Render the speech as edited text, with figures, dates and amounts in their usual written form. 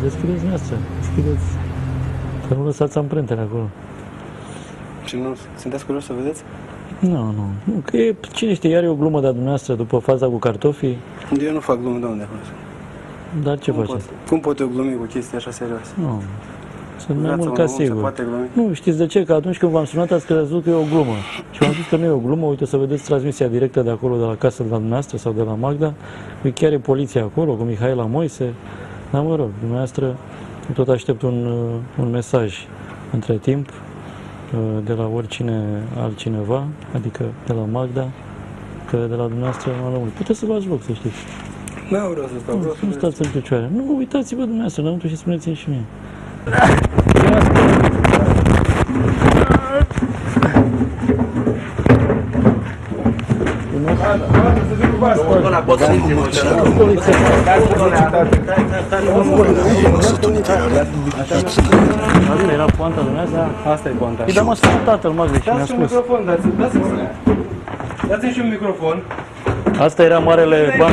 Deschideți dumneavoastră, deschideți. Să nu lăsați amprentele acolo. Și nu sunteți curios să vedeți? Nu. Că e, cine știe, iar e o glumă de-a dumneavoastră după faza cu cartofii. Eu nu fac glume de unde acolo. Dar ce faceți? Cum pot eu glumi cu chestii așa serioase? Nu. Sunt mai mult ca sigur. Nu, știți de ce? Că atunci când v-am sunat ați crezut că e o glumă. Și v-am zis că nu e o glumă, uite să vedeți transmisia directă de acolo, de la casă de la dumneavoastră sau de la Magda. Chiar e poliția acolo, cu Mihaela Moise. Dar mă rog, dumneavoastră tot aștept un mesaj între timp de la oricine altcineva, adică de la Magda, că de la dumneavoastră m-am lămurit. Puteți să luați loc, să știți. Nu vreau să stau, vreau să nu stați în picioare. Nu, uitați-vă dumneavoastră înăuntru și spuneți-mi și mie. Era poanta dumneavoastră? Asta e poanta. Îi dăm asta tatăl Magdei și mi-a Dați-mi un spus. microfon, dați-mi și un microfon. Asta era marele ban.